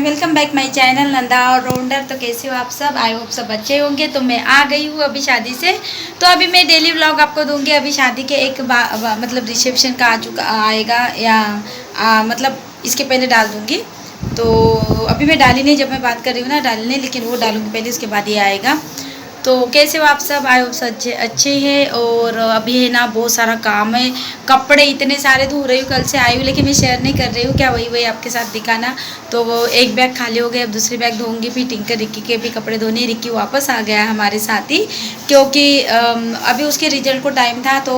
Welcome back my channel Nanda और rounder. तो कैसे हो आप सब? आई होप सब अच्छे होंगे। तो मैं आ गई हूँ अभी शादी से। तो अभी मैं डेली व्लॉग आपको दूंगी। अभी शादी के एक मतलब रिसेप्शन का आएगा या मतलब इसके पहले डाल दूंगी। तो अभी मैं डाली नहीं, जब मैं बात कर रही हूँ ना डालने, लेकिन वो डालूंगी पहले, उसके बाद ये आएगा। तो कैसे हो आप सब? आई होप अच्छे अच्छे हैं। और अभी है ना बहुत सारा काम है, कपड़े इतने सारे धो रही हूँ, कल से आई हूँ, लेकिन मैं शेयर नहीं कर रही हूँ। क्या वही आपके साथ दिखाना। तो वो एक बैग खाली हो गया, अब दूसरी बैग धोऊंगी। फिर टिंकर रिक्की के भी कपड़े धोने। रिक्की वापस आ गया है हमारे साथ ही, क्योंकि अभी उसके रिजल्ट को टाइम था। तो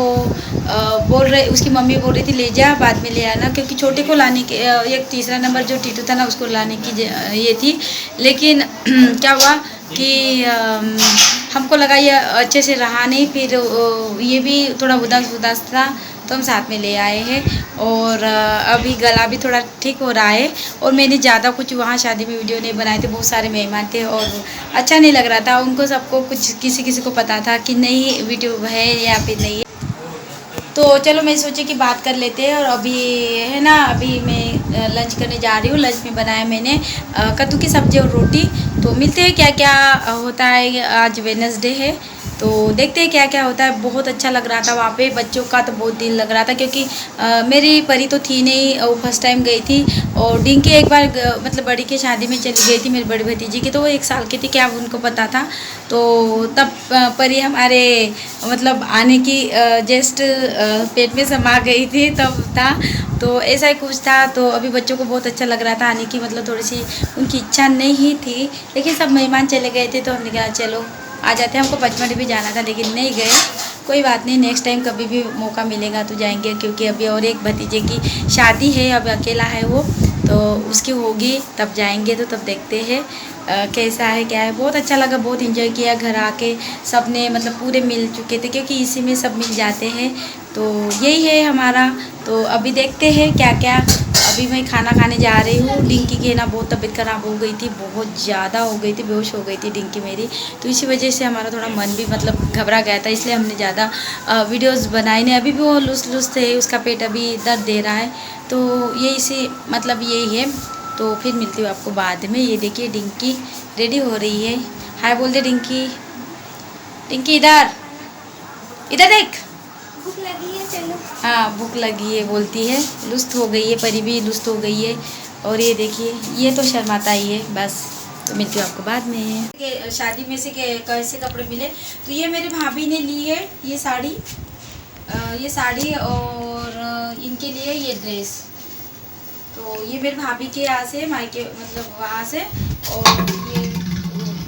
बोल रहे, उसकी मम्मी बोल रही थी ले जा, बाद में ले आना, क्योंकि छोटे को लाने के एक तीसरा नंबर जो टीटू था ना उसको लाने की ये थी। लेकिन क्या हुआ कि हमको लगा ये अच्छे से रहा नहीं, फिर ये भी थोड़ा उदास उदास था, तो हम साथ में ले आए हैं। और अभी गला भी थोड़ा ठीक हो रहा है। और मैंने ज़्यादा कुछ वहाँ शादी में वीडियो नहीं बनाए थे, बहुत सारे मेहमान थे और अच्छा नहीं लग रहा था उनको, सबको कुछ किसी किसी को पता था कि नहीं वीडियो है या फिर नहीं है। तो चलो मैं सोची कि बात कर लेते हैं। और अभी है ना, अभी मैं लंच करने जा रही हूँ। लंच में बनाया मैंने कद्दू की सब्ज़ी और रोटी। तो मिलते हैं क्या क्या होता है। आज वेडनेसडे है, तो देखते हैं क्या क्या होता है। बहुत अच्छा लग रहा था वहाँ पे, बच्चों का तो बहुत दिल लग रहा था, क्योंकि मेरी परी तो थी नहीं, वो फर्स्ट टाइम गई थी। और डिंकी एक बार मतलब बड़ी की शादी में चली गई थी, मेरी बड़ी भतीजी की, तो वो 1 साल की थी, क्या उनको पता था। तो तब परी हमारे मतलब आने की जस्ट पेट में समा गई थी, तब था। तो ऐसा ही कुछ था। तो अभी बच्चों को बहुत अच्छा लग रहा था आने की, मतलब थोड़ी सी उनकी इच्छा नहीं थी, लेकिन सब मेहमान चले गए थे, तो हमने कहा चलो आ जाते हैं। हमको पचमढ़ी भी जाना था, लेकिन नहीं गए। कोई बात नहीं, नेक्स्ट टाइम कभी भी मौका मिलेगा तो जाएंगे, क्योंकि अभी और एक भतीजे की शादी है, अब अकेला है वो, तो उसकी होगी तब जाएंगे। तो तब देखते हैं कैसा है क्या है। बहुत अच्छा लगा, बहुत इन्जॉय किया घर आके। सब ने मतलब पूरे मिल चुके थे, क्योंकि इसी में सब मिल जाते हैं। तो यही है हमारा। तो अभी देखते हैं क्या क्या। अभी मैं खाना खाने जा रही हूँ। डिंकी की ना बहुत तबीयत ख़राब हो गई थी, बहुत ज़्यादा हो गई थी, बेहोश हो गई थी डिंकी मेरी। तो इसी वजह से हमारा थोड़ा मन भी मतलब घबरा गया था, इसलिए हमने ज़्यादा वीडियोस बनाई नहीं। अभी भी वो लूस लूस थे, उसका पेट अभी दर्द दे रहा है। तो यही से मतलब यही है। तो फिर मिलती हूँ आपको बाद में। ये देखिए डिंकी रेडी हो रही है। हाय बोल दे डिंकी। डिंकी इधर इधर देख। भूख लगी है, चलो। हाँ भूख लगी है बोलती है। लुस्त हो गई है, परी भी लुस्त हो गई है। और ये देखिए ये तो शर्माता ही है बस। तो मिलती हूँ आपको बाद में। शादी में से कैसे कपड़े मिले, तो ये मेरे भाभी ने ली है ये साड़ी, ये साड़ी, और इनके लिए ये ड्रेस। तो ये मेरे भाभी के यहाँ से, मायके मतलब वहाँ से। और ये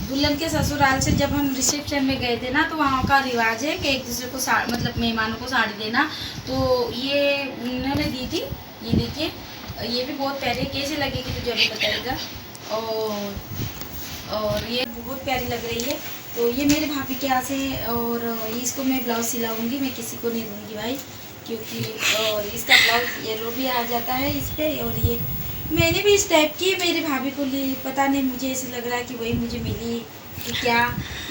दुल्हन के ससुराल से जब हम रिसेप्शन में गए थे ना, तो वहाँ का रिवाज है कि एक दूसरे को मतलब मेहमानों को साड़ी देना। तो ये उन्होंने दी थी। ये देखिए, ये भी बहुत प्यारी, कैसे लगेगी तो जरूर बताइएगा। और ये बहुत प्यारी लग रही है। तो ये मेरे भाभी के यहाँ से। और इसको मैं ब्लाउज सिलाऊंगी, मैं किसी को नहीं दूंगी भाई, क्योंकि और इसका ब्लाउज येलो भी आ जाता है इस पर। और ये मैंने भी इस टाइप की मेरे भाभी को ली, पता नहीं मुझे ऐसे लग रहा है कि वही मुझे मिली कि क्या,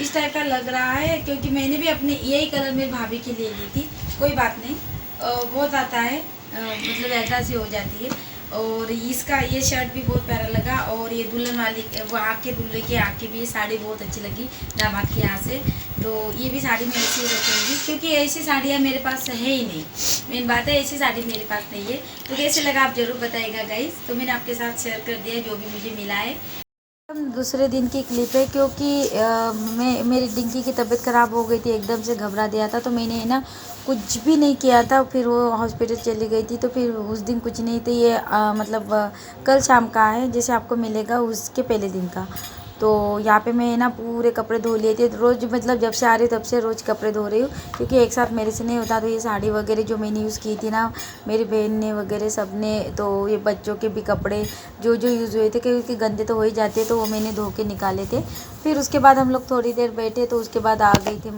इस टाइप का लग रहा है, क्योंकि मैंने भी अपने यही कलर मेरे भाभी के लिए ली थी। कोई बात नहीं, बहुत आता है, मतलब ऐसा सी हो जाती है। और इसका ये शर्ट भी बहुत प्यारा लगा। और ये दुल्हन वाली वो आके दूल्हे के आके भी ये साड़ी बहुत अच्छी लगी दामाद के यहाँ से। तो ये भी साड़ी मैं ऐसी ही रखूँगी, क्योंकि ऐसी साड़ियाँ मेरे पास है ही नहीं। मेन बात है ऐसी साड़ी मेरे पास नहीं है। तो कैसे लगा आप ज़रूर बताइएगा गाइस। तो मैंने आपके साथ शेयर कर दिया जो भी मुझे मिला है। दूसरे दिन की क्लिप है, क्योंकि मेरी डिंकी की तबीयत ख़राब हो गई थी, एकदम से घबरा दिया था, तो मैंने ना कुछ भी नहीं किया था। फिर वो हॉस्पिटल चली गई थी, तो फिर उस दिन कुछ नहीं थी। ये मतलब कल शाम का है, जैसे आपको मिलेगा उसके पहले दिन का। तो यहाँ पे मैं ना पूरे कपड़े धो लिए थे। रोज़ मतलब जब से आ रही तब से रोज़ कपड़े धो रही हूँ, क्योंकि एक साथ मेरे से नहीं होता। तो ये साड़ी वगैरह जो मैंने यूज़ की थी ना, मेरी बहन ने वगैरह सब ने, तो ये बच्चों के भी कपड़े जो जो यूज़ हुए थे, क्योंकि गंदे तो हो ही जाते, तो वो मैंने धो के निकाले थे। फिर उसके बाद हम लोग थोड़ी देर बैठे, तो उसके बाद आ गई थी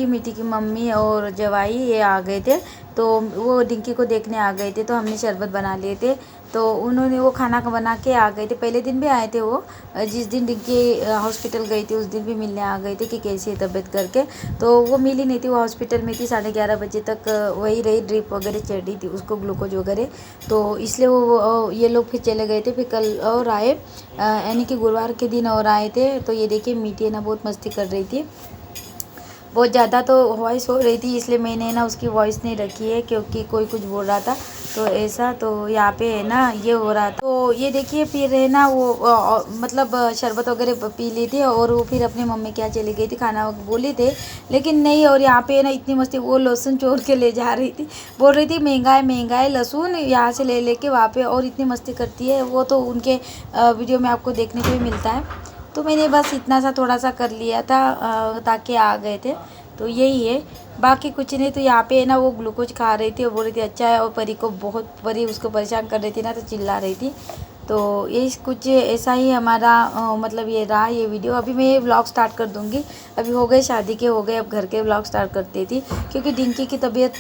मीठी की मम्मी और जवाई, ये आ गए थे। तो वो डिंकी को देखने आ गए थे, तो हमने शरबत बना लिए थे। तो उन्होंने वो खाना बना के आ गए थे, पहले दिन भी आए थे वो, जिस दिन डिंकी हॉस्पिटल गई थी उस दिन भी मिलने आ गए थे कि कैसी है तबीयत करके। तो वो मिली नहीं थी, वो हॉस्पिटल में थी, 11:30 बजे तक वही रही, ड्रिप वगैरह चढ़ रही थी उसको, ग्लूकोज वगैरह। तो इसलिए वो ये लोग फिर चले गए थे। फिर कल और आए, यानी कि गुरुवार के दिन और आए थे। तो ये देखिए मीठी ना बहुत मस्ती कर रही थी, बहुत ज़्यादा तो वॉइस हो रही थी, इसलिए मैंने ना उसकी वॉइस नहीं रखी है, क्योंकि कोई कुछ बोल रहा था तो ऐसा। तो यहाँ पे है ना ये हो रहा था। तो ये देखिए फिर है ना वो मतलब शरबत वगैरह पी ली थी, और वो फिर अपनी मम्मी के यहाँ चली गई थी, खाना बोली थे लेकिन नहीं। और यहाँ पे ना इतनी मस्ती, वो लहसुन चोर के ले जा रही थी, बोल रही थी महंगा है लहसुन, यहाँ से ले लेके वहाँ पे, और इतनी मस्ती करती है वो। तो उनके वीडियो में आपको देखने को भी मिलता है। तो मैंने बस इतना सा थोड़ा सा कर लिया था, ताकि आ गए थे। तो यही है, बाकी कुछ नहीं। तो यहाँ पे ना वो ग्लूकोज खा रही थी और बोल रही थी अच्छा है, और परी उसको परेशान कर रही थी ना, तो चिल्ला रही थी। तो यही कुछ ऐसा ही हमारा मतलब ये रहा ये वीडियो। अभी मैं ये व्लॉग स्टार्ट कर दूँगी, अभी हो गए शादी के, हो गए, अब घर के व्लॉग स्टार्ट करती थी, क्योंकि डिंकी की तबीयत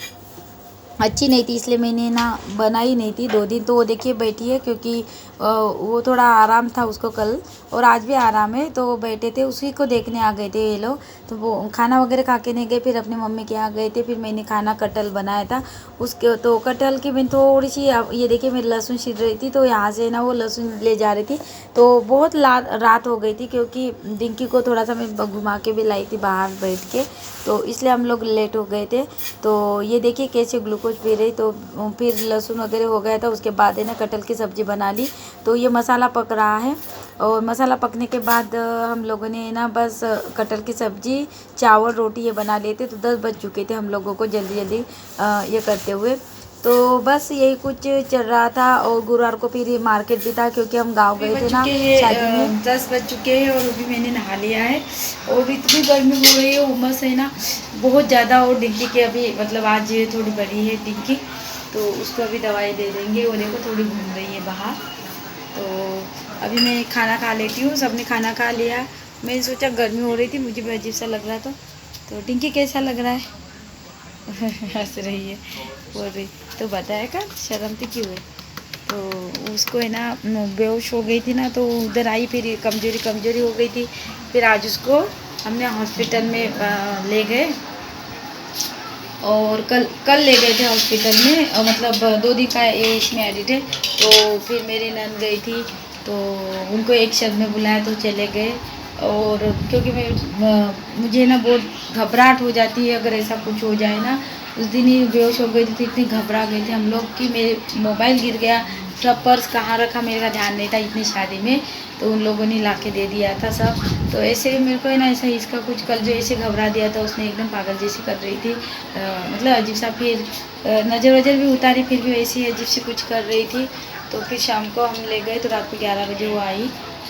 अच्छी नहीं थी, इसलिए मैंने ना बनाई नहीं थी 2 दिन। तो वो देखिए बैठी है, क्योंकि वो थोड़ा आराम था उसको कल, और आज भी आराम है। तो वो बैठे थे, उसी को देखने आ गए थे ये लोग। तो वो खाना वगैरह खा के नहीं गए, फिर अपनी मम्मी के यहाँ गए थे। फिर मैंने खाना कटहल बनाया था उसके, तो कटहल की मैं थोड़ी सी, ये देखिए मेरी लहसुन छिल रही थी, तो यहाँ से ना वो लहसुन ले जा रही थी। तो बहुत रात हो गई थी, क्योंकि डिंकी को थोड़ा सा मैं घुमा के भी लाई थी बाहर बैठ के, तो इसलिए हम लोग लेट हो गए थे। तो ये देखिए कैसे ग्लूकोज पी रही। तो फिर लहसुन वगैरह हो गया था, उसके बाद है ना कटहल की सब्ज़ी बना ली। तो ये मसाला पक रहा है, और मसाला पकने के बाद हम लोगों ने ना बस कटहल की सब्ज़ी, चावल, रोटी ये बना लिए थे। तो 10 बज चुके थे हम लोगों को जल्दी जल्दी ये करते हुए। तो बस यही कुछ चल रहा था। और गुरुवार को फिर मार्केट भी था, क्योंकि हम गांव गए थे ना शादी में। 10 बज चुके हैं, और अभी मैंने नहा लिया है, और इतनी गर्मी हो रही है, उमस है ना बहुत ज़्यादा। और डिंकी के अभी मतलब आज थोड़ी बड़ी है डिंकी, तो उसको अभी दवाई दे देंगे। और देखो थोड़ी घूम रही है बाहर। तो अभी मैं खाना खा लेती हूँ, सबने खाना खा लिया। मैंने सोचा गर्मी हो रही थी, मुझे भी अजीब सा लग रहा था। तो डिंकी कैसा लग रहा है? हंस रही है, बोल रही तो बताएगा शर्म तो क्यों है। तो उसको है ना बेहोश हो गई थी ना, तो उधर आई, फिर कमजोरी हो गई थी। फिर आज उसको हमने हॉस्पिटल में ले गए, और कल ले गए थे हॉस्पिटल में, मतलब 2 दिन का ये इसमें एडिट है। तो फिर मेरी नंद गई थी, तो उनको एक शब्द में बुलाया तो चले गए। और क्योंकि मुझे ना बहुत घबराहट हो जाती है, अगर ऐसा कुछ हो जाए ना। उस दिन ही बेहोश हो गई थी, इतनी घबरा गए थे हम लोग कि मेरे मोबाइल गिर गया, सब पर्स कहाँ रखा मेरा ध्यान नहीं था इतनी शादी में। तो उन लोगों ने ला के दे दिया था सब। तो ऐसे मेरे को है ना ऐसा इसका कुछ कल जो ऐसे घबरा दिया था, उसने एकदम पागल जैसी कर रही थी, मतलब अजीब सा। फिर नज़र वजर भी उतारी, फिर भी ऐसी अजीब सी कुछ कर रही थी। तो फिर शाम को हम ले गए, तो रात को 11 बजे वो आई।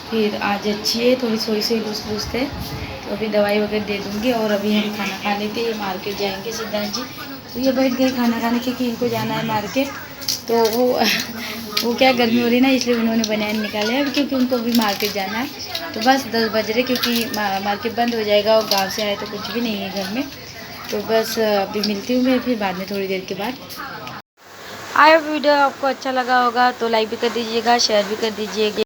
फिर आज अच्छी है, थोड़ी सोई लूस थे। तो अभी दवाई वगैरह दे दूँगी, और अभी हम खाना खा लेते हैं, मार्केट जाएंगे सिद्धांत जी। तो ये बैठ गए खाना खाने, क्योंकि इनको जाना है मार्केट। तो वो क्या गर्मी हो रही ना, इसलिए उन्होंने बनान निकाले हैं, क्योंकि उनको भी मार्केट जाना है। तो बस 10 बज रहे, क्योंकि मार्केट बंद हो जाएगा, और गांव से आए तो कुछ भी नहीं है घर में। तो बस अभी मिलती हूँ मैं फिर बाद में, थोड़ी देर के बाद। आई वीडियो आपको अच्छा लगा होगा तो लाइक भी कर दीजिएगा, शेयर भी कर दीजिएगा।